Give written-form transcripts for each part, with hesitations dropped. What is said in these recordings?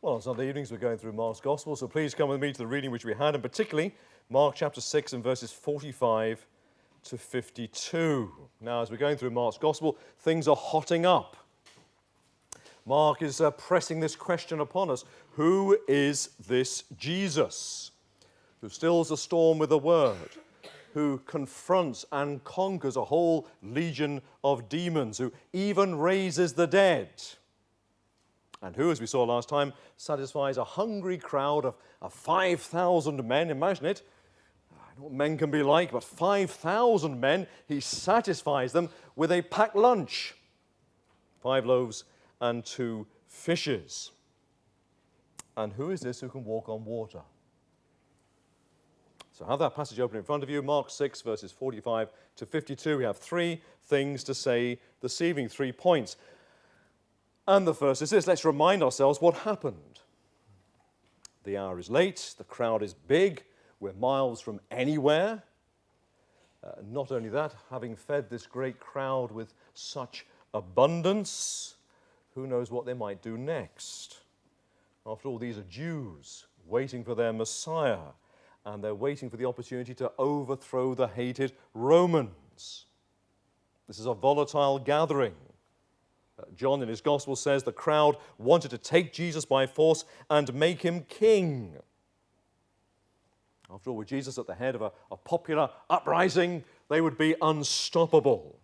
Well, on Sunday evenings we're going through Mark's Gospel, so please come with me to the reading which we had, and particularly Mark chapter 6 and verses 45 to 52. Now, as we're going through Mark's Gospel, things are hotting up. Mark is pressing this question upon us. Who is this Jesus who stills the storm with a word, who confronts and conquers a whole legion of demons, who even raises the dead? And who, as we saw last time, satisfies a hungry crowd of 5,000 men. Imagine it. I know what men can be like, but 5,000 men, he satisfies them with a packed lunch. 5 loaves and 2 fishes. And who is this who can walk on water? So have that passage open in front of you, Mark 6, verses 45 to 52. We have 3 things to say this evening, 3 points. And the first is this: let's remind ourselves what happened. The hour is late, the crowd is big, we're miles from anywhere. Not only that, having fed this great crowd with such abundance, who knows what they might do next? After all, these are Jews waiting for their Messiah, and they're waiting for the opportunity to overthrow the hated Romans. This is a volatile gathering. John in his Gospel says the crowd wanted to take Jesus by force and make him king. After all, with Jesus at the head of a popular uprising, they would be unstoppable.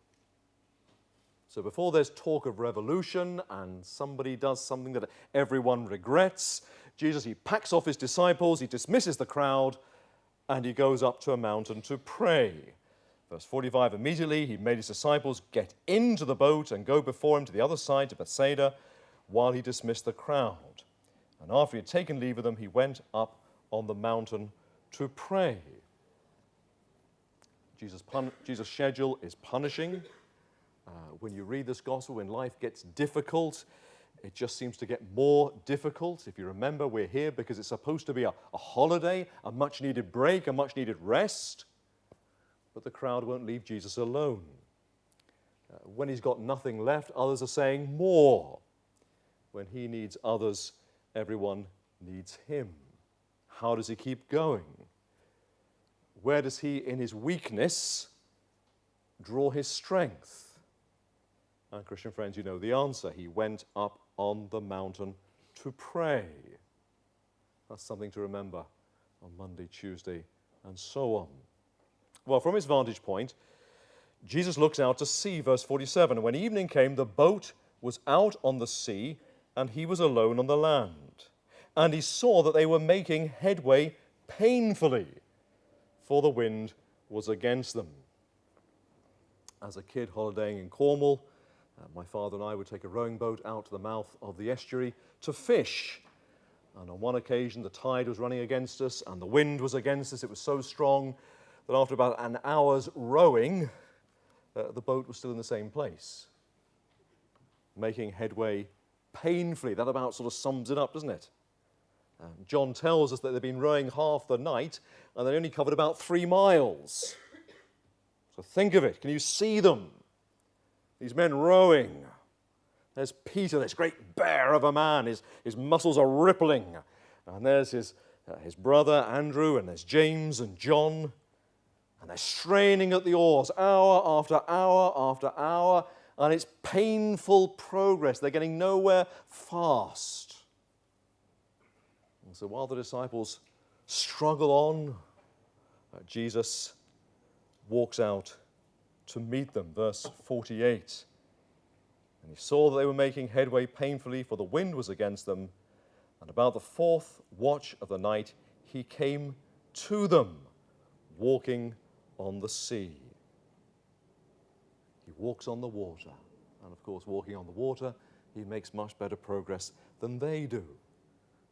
So before there's talk of revolution and somebody does something that everyone regrets, Jesus, he packs off his disciples, he dismisses the crowd, and he goes up to a mountain to pray. Verse 45, immediately he made his disciples get into the boat and go before him to the other side, to Bethsaida, while he dismissed the crowd. And after he had taken leave of them, he went up on the mountain to pray. Jesus' schedule is punishing. When you read this gospel, when life gets difficult, it just seems to get more difficult. If you remember, we're here because it's supposed to be a holiday, a much-needed break, a much-needed rest. But the crowd won't leave Jesus alone. When he's got nothing left, others are saying more. When he needs others, everyone needs him. How does he keep going? Where does he, in his weakness, draw his strength? And Christian friends, you know the answer. He went up on the mountain to pray. That's something to remember on Monday, Tuesday, and so on. Well, from his vantage point, Jesus looks out to sea, verse 47. And when evening came, the boat was out on the sea, and he was alone on the land. And he saw that they were making headway painfully, for the wind was against them. As a kid holidaying in Cornwall, my father and I would take a rowing boat out to the mouth of the estuary to fish. And on one occasion, the tide was running against us, and the wind was against us. It was so strong that after about an hour's rowing, the boat was still in the same place, making headway painfully. That about sort of sums it up, doesn't it? John tells us that they've been rowing half the night, and they only covered about 3 miles. So think of it. Can you see them? These men rowing. There's Peter, this great bear of a man. His muscles are rippling. And there's his brother, Andrew, and there's James and John. And they're straining at the oars hour after hour after hour, and it's painful progress. They're getting nowhere fast. And so while the disciples struggle on, Jesus walks out to meet them. Verse 48. And he saw that they were making headway painfully, for the wind was against them. And about the 4th watch of the night, he came to them, walking on the sea. He walks on the water. And of course, walking on the water, he makes much better progress than they do.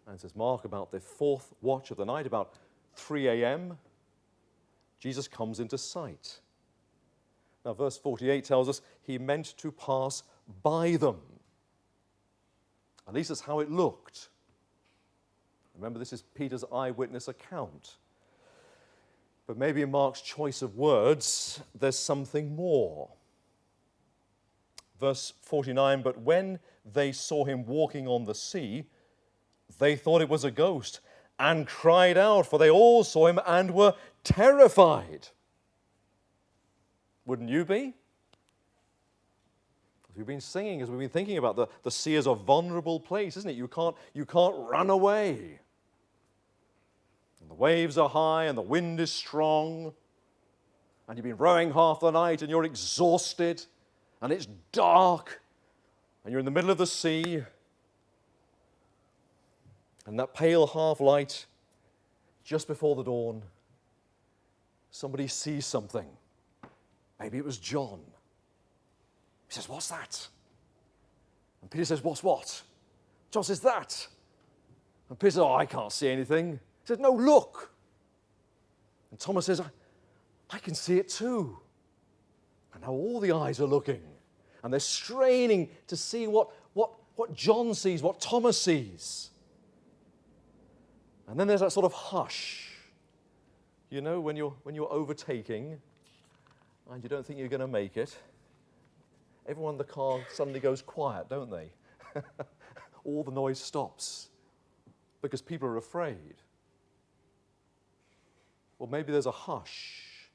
And says Mark, about the 4th watch of the night, about 3 a.m., Jesus comes into sight. Now, verse 48 tells us he meant to pass by them. At least that's how it looked. Remember, this is Peter's eyewitness account. But maybe in Mark's choice of words, there's something more. Verse 49, but when they saw him walking on the sea, they thought it was a ghost and cried out, for they all saw him and were terrified. Wouldn't you be? As we've been singing, as we've been thinking about the sea is a vulnerable place, isn't it? You can't run away. And the waves are high and the wind is strong. And you've been rowing half the night and you're exhausted. And it's dark. And you're in the middle of the sea. And that pale half-light, just before the dawn, somebody sees something. Maybe it was John. He says, "What's that?" And Peter says, "What's what?" John says, "That." And Peter says, "Oh, I can't see anything." He says, "No, look." And Thomas says, I can see it too. And now all the eyes are looking. And they're straining to see what John sees, what Thomas sees. And then there's that sort of hush. You know, when you're overtaking and you don't think you're going to make it, everyone in the car suddenly goes quiet, don't they? All the noise stops because people are afraid. Or maybe there's a hush.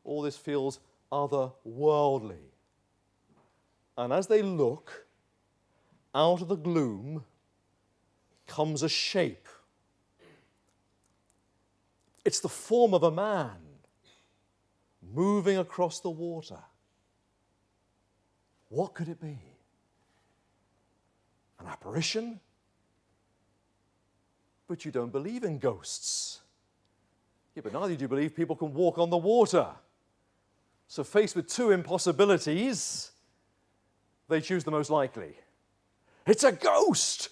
All this feels otherworldly. And as they look, out of the gloom comes a shape. It's the form of a man moving across the water. What could it be? An apparition? But you don't believe in ghosts. Yeah, but neither do you believe people can walk on the water. So faced with two impossibilities, they choose the most likely. It's a ghost!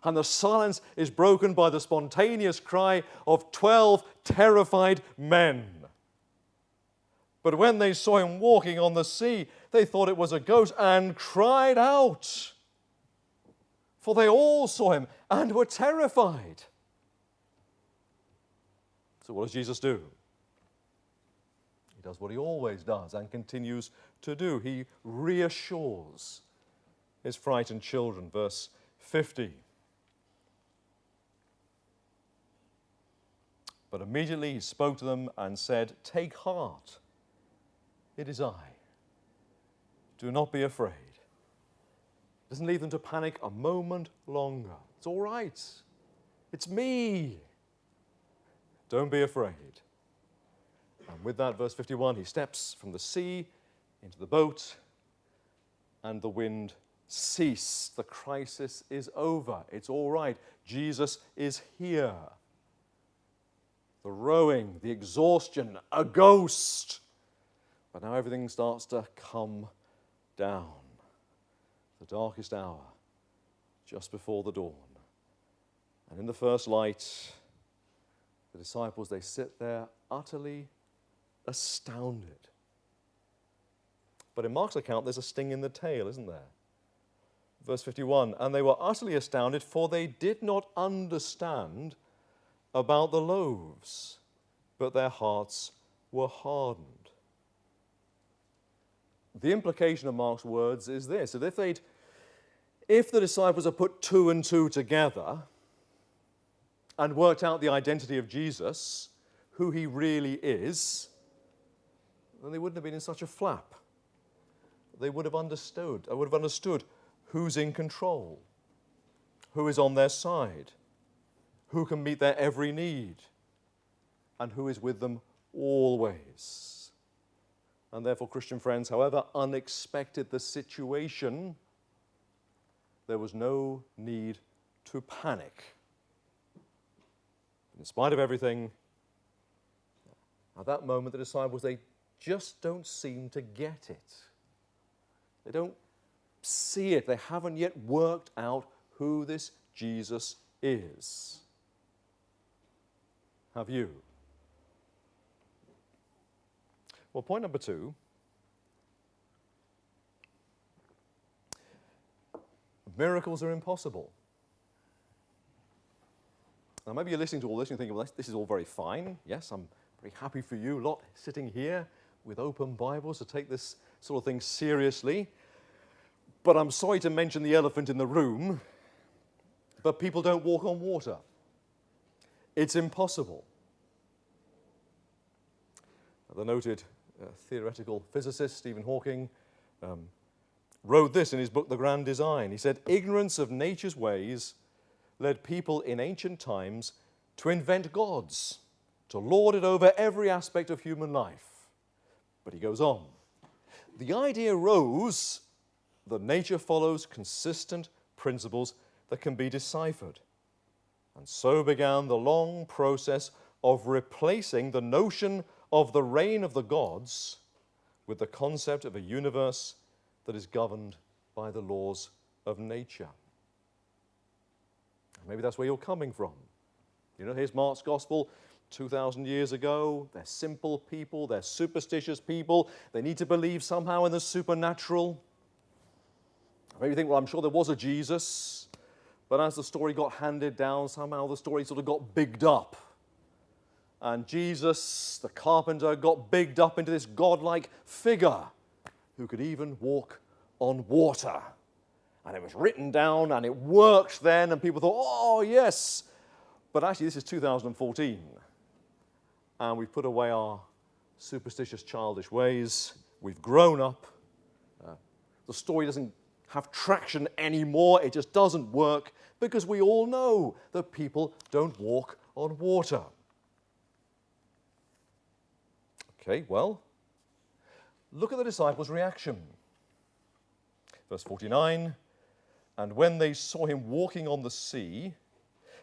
And the silence is broken by the spontaneous cry of 12 terrified men. But when they saw him walking on the sea, they thought it was a ghost and cried out. For they all saw him and were terrified. So what does Jesus do? He does what he always does and continues to do. He reassures his frightened children. Verse 50. But immediately he spoke to them and said, "Take heart, it is I. Do not be afraid." Doesn't leave them to panic a moment longer. It's all right. It's me. Don't be afraid. And with that, verse 51, he steps from the sea into the boat, and the wind ceased. The crisis is over. It's all right. Jesus is here. The rowing, the exhaustion, a ghost. But now everything starts to come down. The darkest hour, just before the dawn. And in the first light, the disciples, they sit there utterly astounded. But in Mark's account, there's a sting in the tail, isn't there? Verse 51, and they were utterly astounded, for they did not understand about the loaves, but their hearts were hardened. The implication of Mark's words is this, that if the disciples had put two and two together and worked out the identity of Jesus, who he really is, then they wouldn't have been in such a flap. They would have understood who's in control, who is on their side, who can meet their every need, and who is with them always. And therefore, Christian friends, however unexpected the situation, there was no need to panic. In spite of everything, at that moment, the disciples, they just don't seem to get it. They don't see it. They haven't yet worked out who this Jesus is. Have you? Well, point number 2. Miracles are impossible. Now, maybe you're listening to all this and you're thinking, well, this is all very fine. Yes, I'm very happy for you lot sitting here with open Bibles to take this sort of thing seriously. But I'm sorry to mention the elephant in the room. but people don't walk on water. It's impossible. The noted theoretical physicist Stephen Hawking wrote this in his book, The Grand Design. He said, "Ignorance of nature's ways led people in ancient times to invent gods, to lord it over every aspect of human life." But he goes on. "The idea arose that nature follows consistent principles that can be deciphered. And so began the long process of replacing the notion of the reign of the gods with the concept of a universe that is governed by the laws of nature." Maybe that's where you're coming from. You know, here's Mark's gospel 2,000 years ago. They're simple people, they're superstitious people, they need to believe somehow in the supernatural. Maybe you think, well, I'm sure there was a Jesus, but as the story got handed down, somehow the story sort of got bigged up. And Jesus, the carpenter, got bigged up into this godlike figure who could even walk on water. And it was written down, and it worked then, and people thought, oh, yes. But actually, this is 2014, and we've put away our superstitious, childish ways. We've grown up. The story doesn't have traction anymore. It just doesn't work, because we all know that people don't walk on water. Okay, well, look at the disciples' reaction. Verse 49, "And when they saw him walking on the sea,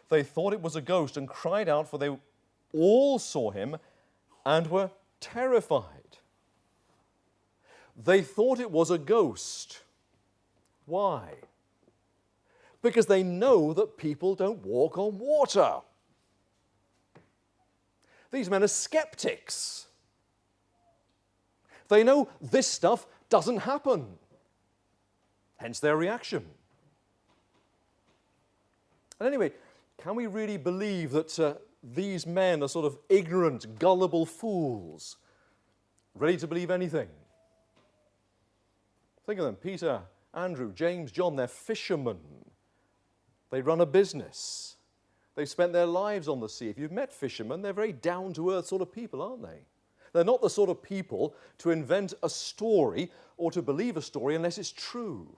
they thought it was a ghost and cried out, for they all saw him and were terrified." They thought it was a ghost. Why? Because they know that people don't walk on water. These men are skeptics. They know this stuff doesn't happen. Hence their reaction. And anyway, can we really believe that these men are sort of ignorant, gullible fools, ready to believe anything? Think of them, Peter, Andrew, James, John, they're fishermen. They run a business. They've spent their lives on the sea. If you've met fishermen, they're very down-to-earth sort of people, aren't they? They're not the sort of people to invent a story or to believe a story unless it's true.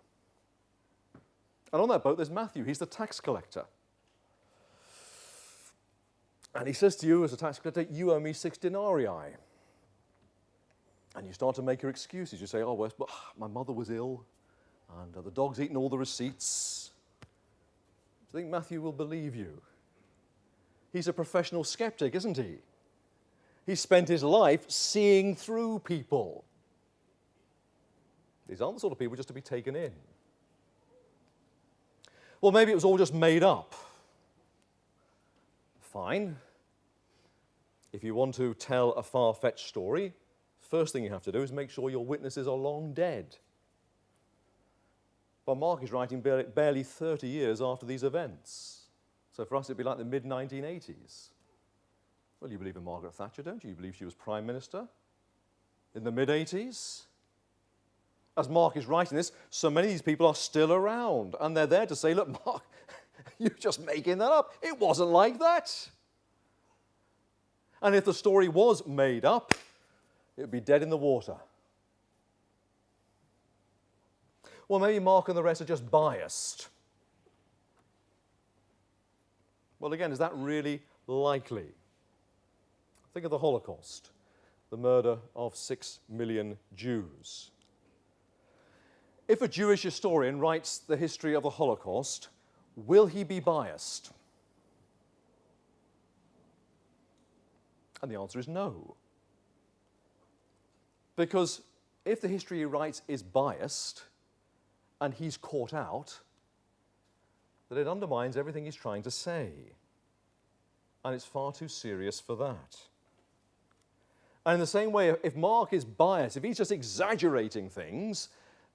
And on that boat, there's Matthew. He's the tax collector. And he says to you, as a tax collector, you owe me 6 denarii. And you start to make your excuses. You say, oh, well, my mother was ill, and the dog's eaten all the receipts. Do you think Matthew will believe you? He's a professional skeptic, isn't he? He spent his life seeing through people. These aren't the sort of people just to be taken in. Well, maybe it was all just made up. Fine. If you want to tell a far-fetched story, first thing you have to do is make sure your witnesses are long dead. But Mark is writing barely 30 years after these events. So for us, it'd be like the mid-1980s. Well, you believe in Margaret Thatcher, don't you? You believe she was Prime Minister in the mid-80s? As Mark is writing this, so many of these people are still around, and they're there to say, look, Mark, you're just making that up. It wasn't like that. And if the story was made up, it would be dead in the water. Well, maybe Mark and the rest are just biased. Well, again, is that really likely? Think of the Holocaust, the murder of 6 million Jews. If a Jewish historian writes the history of the Holocaust, will he be biased? And the answer is no. Because if the history he writes is biased and he's caught out, then it undermines everything he's trying to say. And it's far too serious for that. And in the same way, if Mark is biased, if he's just exaggerating things,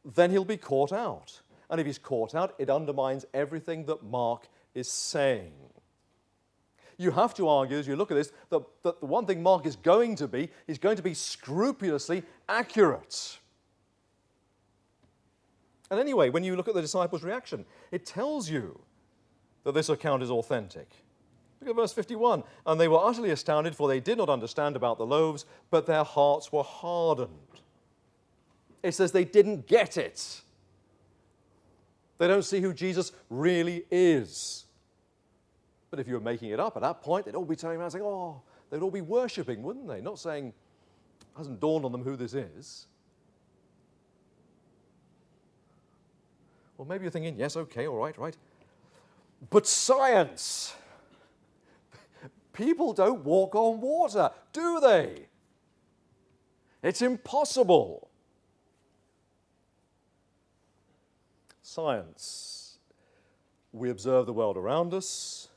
then he'll be caught out. And if he's caught out, it undermines everything that Mark is saying. You have to argue, as you look at this, that the one thing Mark is going to be, he's going to be scrupulously accurate. And anyway, when you look at the disciples' reaction, it tells you that this account is authentic. Look at verse 51. And they were utterly astounded, for they did not understand about the loaves, but their hearts were hardened. It says they didn't get it. They don't see who Jesus really is. But if you were making it up at that point, they'd all be turning around saying, oh, they'd all be worshipping, wouldn't they? Not saying, it hasn't dawned on them who this is. Well, maybe you're thinking, yes, okay, all right. But science, people don't walk on water, do they? It's impossible. Science. We observe the world around us,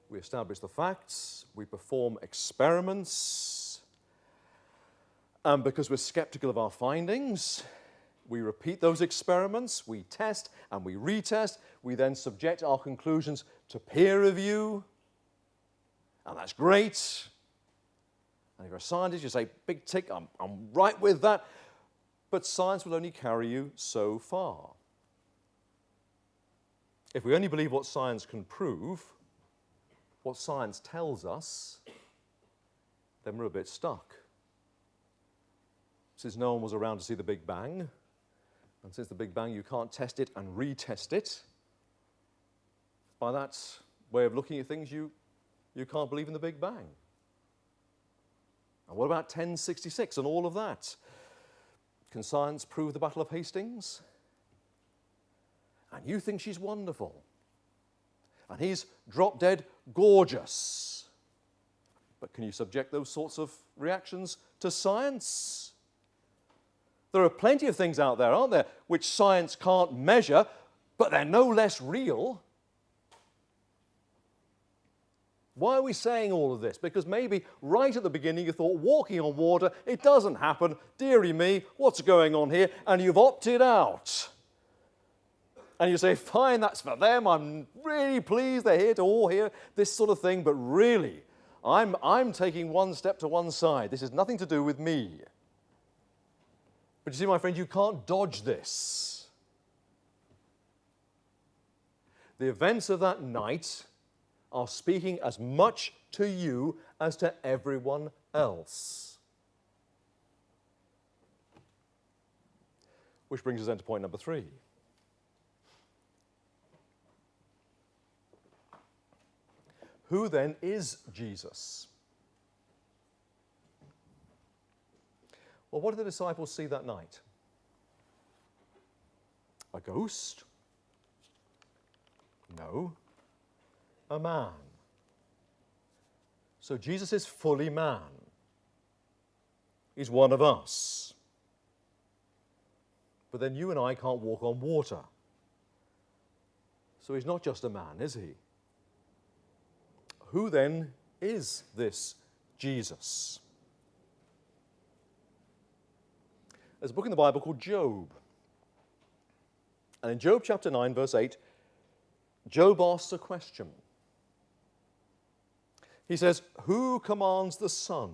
we establish the facts, we perform experiments, and because we're skeptical of our findings, we repeat those experiments, we test and we retest, we then subject our conclusions to peer review, and that's great. And if you're a scientist, you say, big tick, I'm right with that. But science will only carry you so far. If we only believe what science can prove, what science tells us, then we're a bit stuck. Since no one was around to see the Big Bang, and since the Big Bang you can't test it and retest it, by that way of looking at things, you can't believe in the Big Bang. And what about 1066 and all of that? Can science prove the Battle of Hastings? And you think she's wonderful. And he's drop-dead gorgeous. But can you subject those sorts of reactions to science? There are plenty of things out there, aren't there, which science can't measure, but they're no less real. Why are we saying all of this? Because maybe right at the beginning you thought walking on water, it doesn't happen, dearie me, what's going on here? And you've opted out. And you say, fine, that's for them, I'm really pleased they're here to all hear this sort of thing, but really, I'm taking one step to one side. This has nothing to do with me. But you see, my friend, you can't dodge this. The events of that night are speaking as much to you as to everyone else. Which brings us then to point number 3. Who then is Jesus? Well, what did the disciples see that night? A ghost? No. A man. So Jesus is fully man. He's one of us. But then you and I can't walk on water. So he's not just a man, is he? Who then is this Jesus? There's a book in the Bible called Job. And in Job chapter 9, verse 8, Job asks a question. He says, who commands the sun,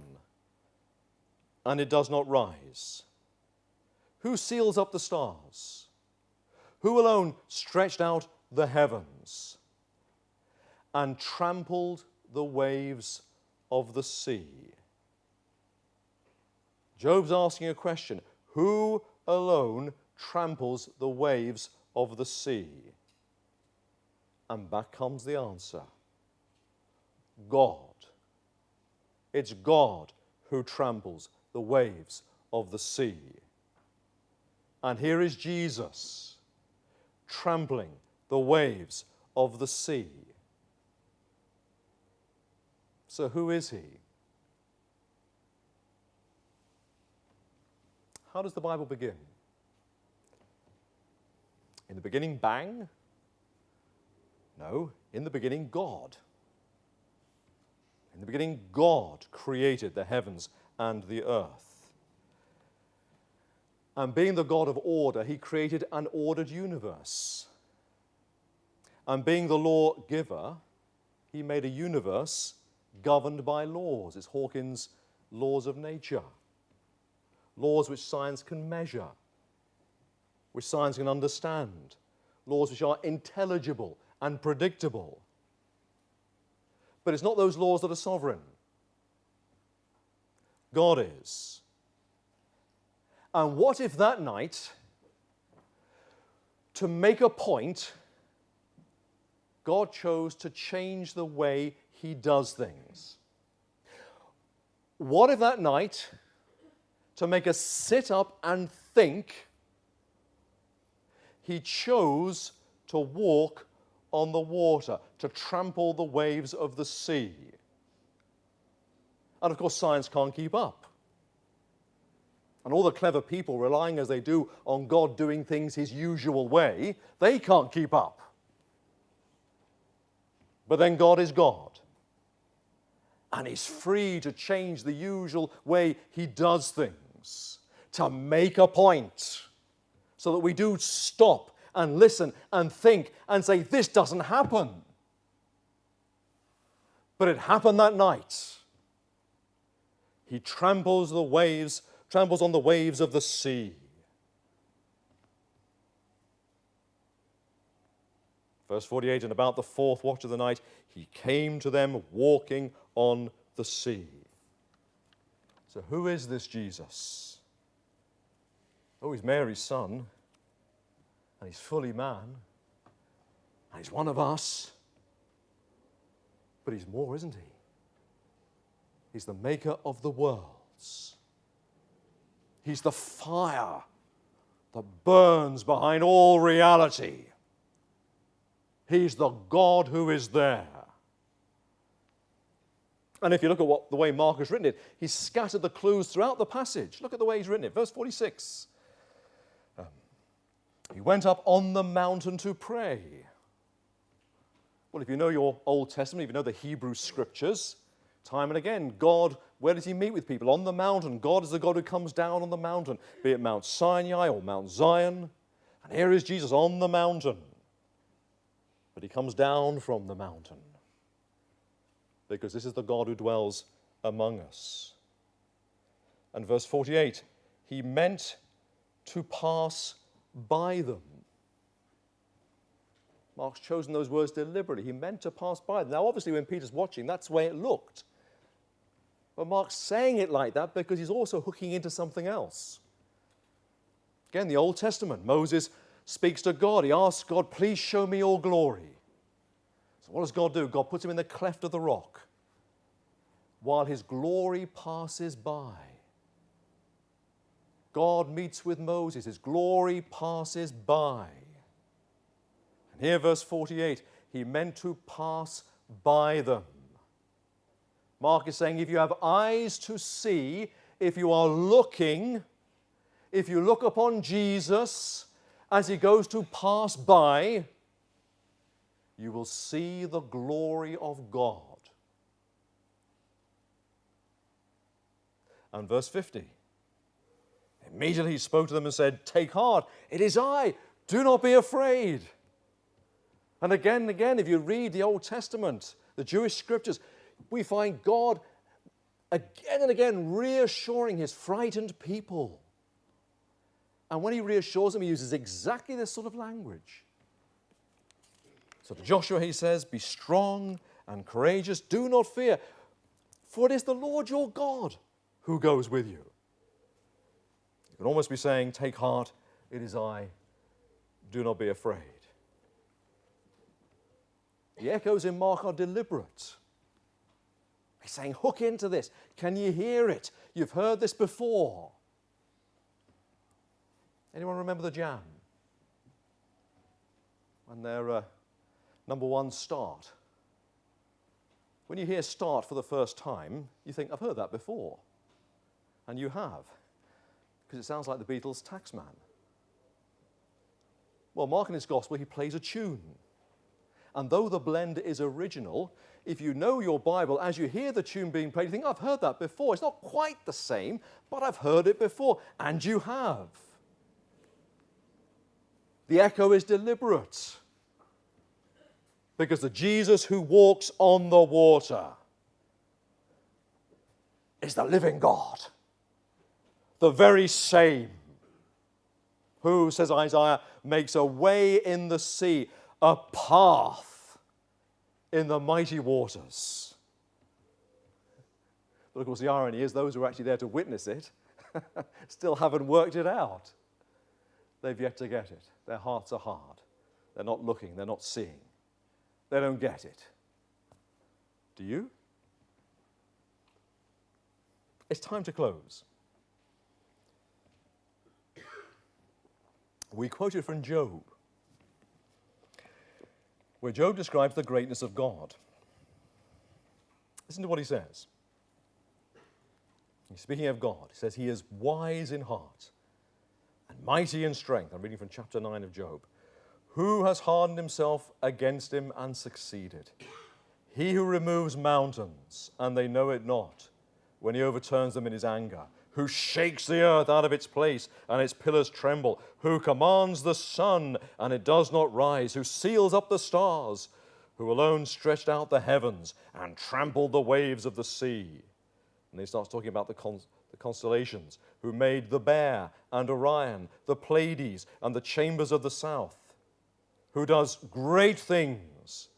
and it does not rise? Who seals up the stars? Who alone stretched out the heavens and trampled the waves of the sea? Job's asking a question. Who alone tramples the waves of the sea? And back comes the answer. God. It's God who tramples the waves of the sea. And here is Jesus trampling the waves of the sea. So who is he? How does the Bible begin? In the beginning, bang? No, in the beginning, God. In the beginning, God created the heavens and the earth. And being the God of order, he created an ordered universe. And being the lawgiver, he made a universe governed by laws. It's Hawkins' laws of nature. Laws which science can measure, which science can understand. Laws which are intelligible and predictable. But it's not those laws that are sovereign. God is. And what if that night, to make a point, God chose to change the way he does things? What if that night, to make us sit up and think, he chose to walk on the water, to trample the waves of the sea? And of course, science can't keep up. And all the clever people relying as they do on God doing things his usual way, they can't keep up. But then God is God. And he's free to change the usual way he does things, to make a point, so that we do stop and listen and think and say, this doesn't happen. But it happened that night. He tramples on the waves of the sea. Verse 48, and about the fourth watch of the night, he came to them walking on the sea. So who is this Jesus? Oh, he's Mary's son, and he's fully man, and he's one of us. But he's more, isn't he? He's the maker of the worlds. He's the fire that burns behind all reality. He's the God who is there. And if you look at the way Mark has written it, he's scattered the clues throughout the passage. Look at the way he's written it. Verse 46. He went up on the mountain to pray. Well, if you know your Old Testament, if you know the Hebrew Scriptures, time and again, God, where does he meet with people? On the mountain. God is the God who comes down on the mountain, be it Mount Sinai or Mount Zion. And here is Jesus on the mountain. But he comes down from the mountain, because this is the God who dwells among us. And verse 48, he meant to pass by them. Mark's chosen those words deliberately. He meant to pass by them. Now, obviously, when Peter's watching, that's the way it looked. But Mark's saying it like that because he's also hooking into something else. Again, the Old Testament, Moses speaks to God. He asks God, please show me your glory. So what does God do? God puts him in the cleft of the rock while his glory passes by. God meets with Moses. His glory passes by. And here, verse 48, he meant to pass by them. Mark is saying, if you have eyes to see, if you are looking, if you look upon Jesus as he goes to pass by, you will see the glory of God. And verse 50, immediately he spoke to them and said, take heart, it is I, do not be afraid. And again, if you read the Old Testament, the Jewish scriptures, we find God again and again reassuring his frightened people. And when he reassures them, he uses exactly this sort of language. So to Joshua he says, be strong and courageous, do not fear, for it is the Lord your God who goes with you. You can almost be saying, take heart, it is I, do not be afraid. The echoes in Mark are deliberate. He's saying, hook into this. Can you hear it? You've heard this before. Anyone remember the Jam? When their number one, Start. When you hear Start for the first time, you think, I've heard that before. And you have, because it sounds like the Beatles' Taxman. Well, Mark in his gospel, he plays a tune. And though the blend is original, if you know your Bible, as you hear the tune being played, you think, I've heard that before. It's not quite the same, but I've heard it before. And you have. The echo is deliberate. Because the Jesus who walks on the water is the living God. The very same who, says Isaiah, makes a way in the sea, a path in the mighty waters. But of course the irony is those who are actually there to witness it still haven't worked it out. They've yet to get it. Their hearts are hard. They're not looking. They're not seeing. They don't get it. Do you? It's time to close. We quoted from Job, where Job describes the greatness of God. Listen to what he says. Speaking of God, he says, he is wise in heart and mighty in strength. I'm reading from chapter 9 of Job. Who has hardened himself against him and succeeded? He who removes mountains, and they know it not, when he overturns them in his anger. Who shakes the earth out of its place, and its pillars tremble. Who commands the sun, and it does not rise. Who seals up the stars. Who alone stretched out the heavens, and trampled the waves of the sea. And he starts talking about the constellations. Who made the Bear and Orion, the Pleiades, and the chambers of the south. Who does great things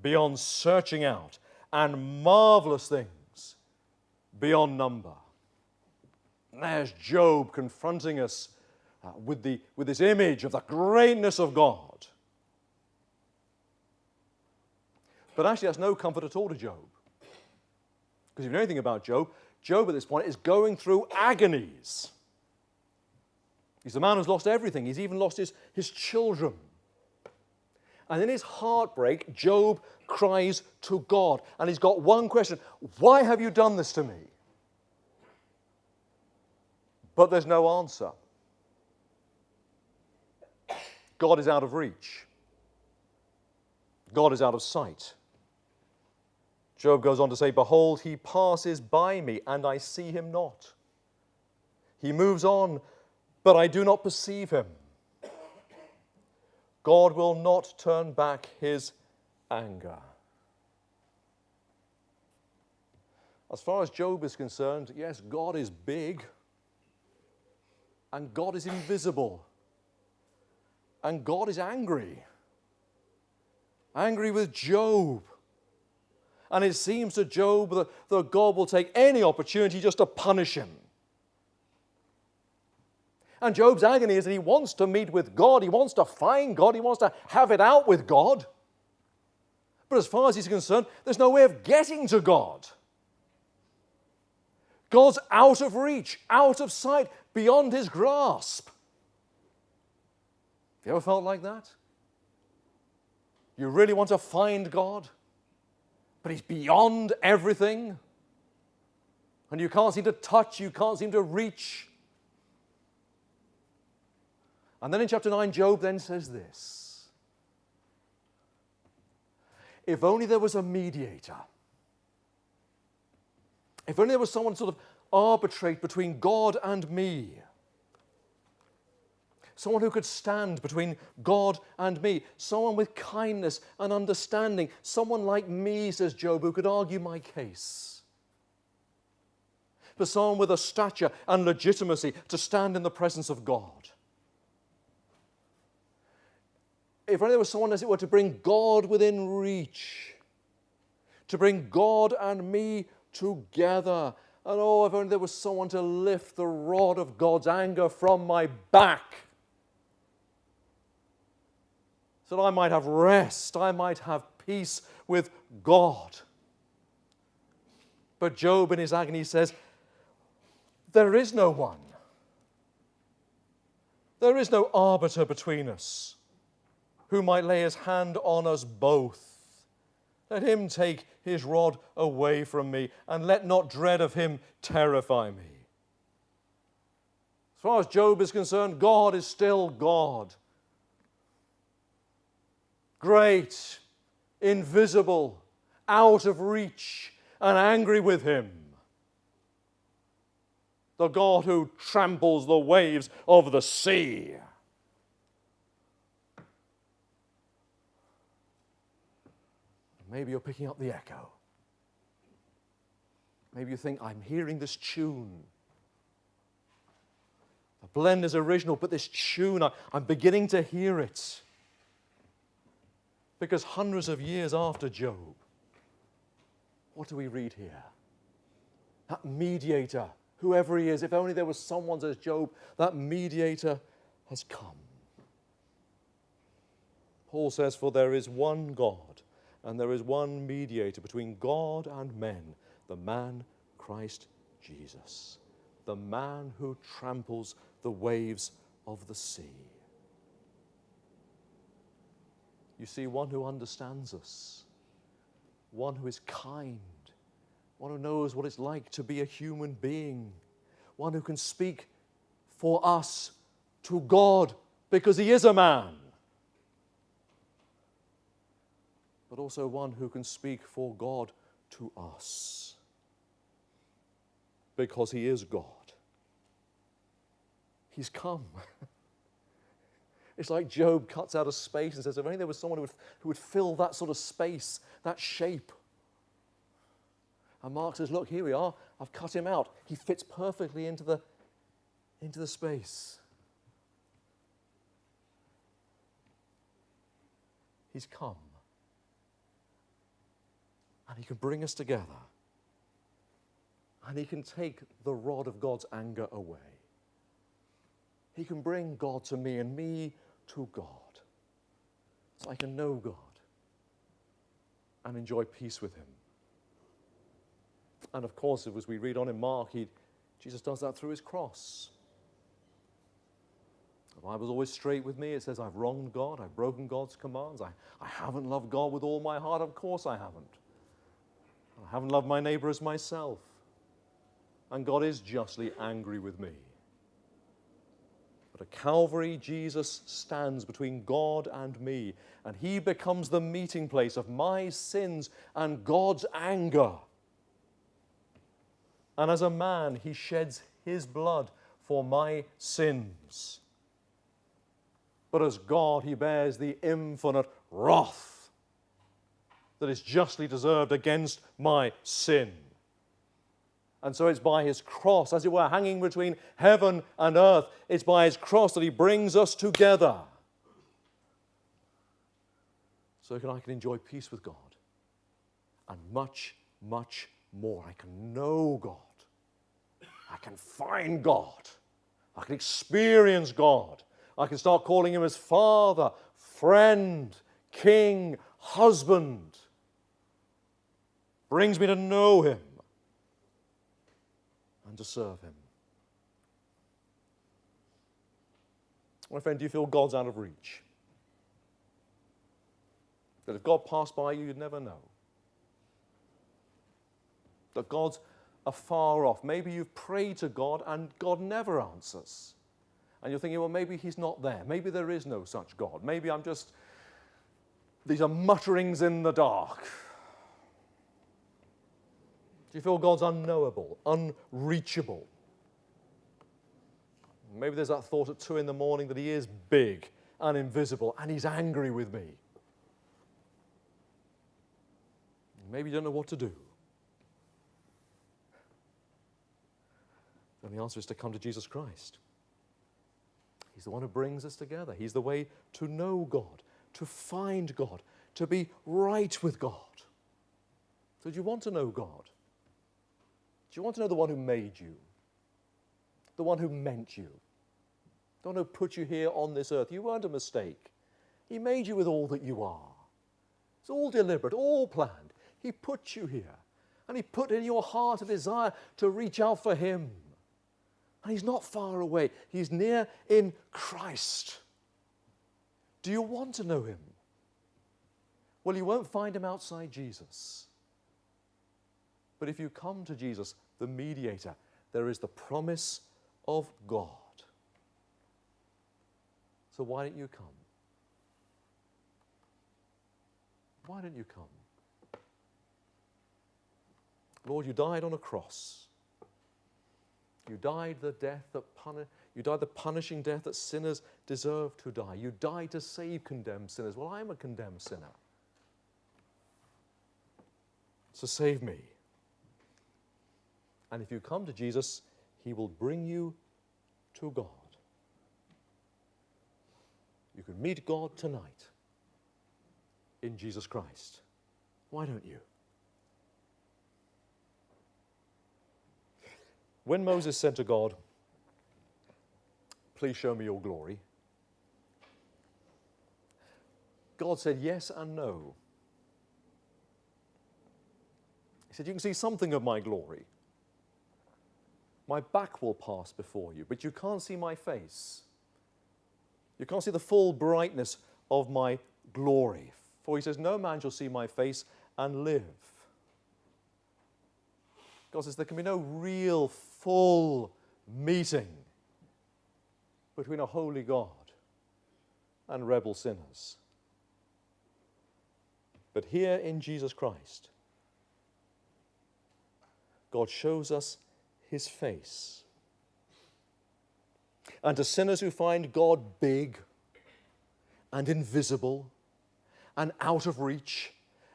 beyond searching out, and marvelous things beyond number. And there's Job confronting us with this image of the greatness of God. But actually that's no comfort at all to Job. Because if you know anything about Job, Job at this point is going through agonies. He's a man who's lost everything. He's even lost his children. And in his heartbreak, Job cries to God. And he's got one question: why have you done this to me? But there's no answer. God is out of reach. God is out of sight. Job goes on to say, behold, he passes by me, and I see him not. He moves on, but I do not perceive him. God will not turn back his anger. As far as Job is concerned, yes, God is big, and God is invisible, and God is angry. Angry with Job. And it seems to Job that God will take any opportunity just to punish him. And Job's agony is that he wants to meet with God, he wants to find God, he wants to have it out with God. But as far as he's concerned, there's no way of getting to God. God's out of reach, out of sight, beyond his grasp. Have you ever felt like that? You really want to find God, but he's beyond everything, and you can't seem to touch, you can't seem to reach. And then in chapter 9, Job then says this: if only there was a mediator, if only there was someone to sort of arbitrate between God and me, someone who could stand between God and me, someone with kindness and understanding, someone like me, says Job, who could argue my case. But someone with a stature and legitimacy to stand in the presence of God. If only there was someone, as it were, to bring God within reach, to bring God and me together. And oh, if only there was someone to lift the rod of God's anger from my back, so that I might have rest, I might have peace with God. But Job in his agony says, there is no one. There is no arbiter between us who might lay his hand on us both. Let him take his rod away from me, and let not dread of him terrify me. As far as Job is concerned, God is still God. Great, invisible, out of reach, and angry with him. The God who tramples the waves of the sea. Maybe you're picking up the echo. Maybe you think, I'm hearing this tune. The blend is original, but this tune, I'm beginning to hear it. Because hundreds of years after Job, what do we read here? That mediator, whoever he is, if only there was someone, says Job, that mediator has come. Paul says, for there is one God, and there is one mediator between God and men, the man Christ Jesus, the man who tramples the waves of the sea. You see, one who understands us, one who is kind, one who knows what it's like to be a human being, one who can speak for us to God because he is a man, but also one who can speak for God to us because he is God. He's come. It's like Job cuts out a space and says, if only there was someone who would fill that sort of space, that shape. And Mark says, look, here we are. I've cut him out. He fits perfectly into the space. He's come. And he can bring us together. And he can take the rod of God's anger away. He can bring God to me and me to God, so I can know God and enjoy peace with him. And of course, as we read on in Mark, Jesus does that through his cross. The Bible's always straight with me. It says, I've wronged God, I've broken God's commands, I haven't loved God with all my heart. Of course I haven't. I haven't loved my neighbor as myself. And God is justly angry with me. But at Calvary, Jesus stands between God and me, and he becomes the meeting place of my sins and God's anger. And as a man, he sheds his blood for my sins. But as God, he bears the infinite wrath that is justly deserved against my sin. And so it's by his cross, as it were, hanging between heaven and earth, it's by his cross that he brings us together. So I can enjoy peace with God. And much, much more. I can know God. I can find God. I can experience God. I can start calling him as Father, friend, King, husband. Brings me to know him and to serve him. My friend, do you feel God's out of reach? That if God passed by you, you'd never know? That God's afar off. Maybe you've prayed to God and God never answers. And you're thinking, well, maybe he's not there. Maybe there is no such God. Maybe these are mutterings in the dark. Do you feel God's unknowable, unreachable? Maybe there's that thought at 2 a.m. that he is big and invisible and he's angry with me. Maybe you don't know what to do. Then the answer is to come to Jesus Christ. He's the one who brings us together. He's the way to know God, to find God, to be right with God. So do you want to know God? Do you want to know the one who made you? The one who meant you? The one who put you here on this earth? You weren't a mistake. He made you with all that you are. It's all deliberate, all planned. He put you here. And he put in your heart a desire to reach out for him. And he's not far away. He's near in Christ. Do you want to know him? Well, you won't find him outside Jesus. But if you come to Jesus, the mediator, there is the promise of God. So why don't you come? Why don't you come? Lord, you died on a cross. You died the punishing death that sinners deserve to die. You died to save condemned sinners. Well, I'm a condemned sinner. So save me. And if you come to Jesus, he will bring you to God. You can meet God tonight in Jesus Christ? Why don't you? When Moses said to God, "Please show me your glory," God said yes and no. He said, "You can see something of my glory. My back will pass before you, but you can't see my face. You can't see the full brightness of my glory." For he says, "No man shall see my face and live." God says there can be no real, full meeting between a holy God and rebel sinners. But here in Jesus Christ, God shows us his face. And to sinners who find God big and invisible and out of reach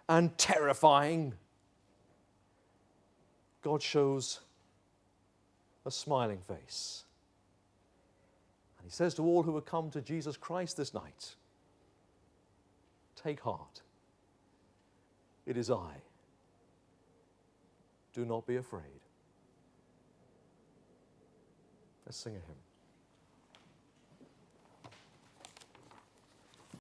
and terrifying, God shows a smiling face. And he says to all who have come to Jesus Christ this night, "Take heart. It is I. Do not be afraid." Let's sing a hymn.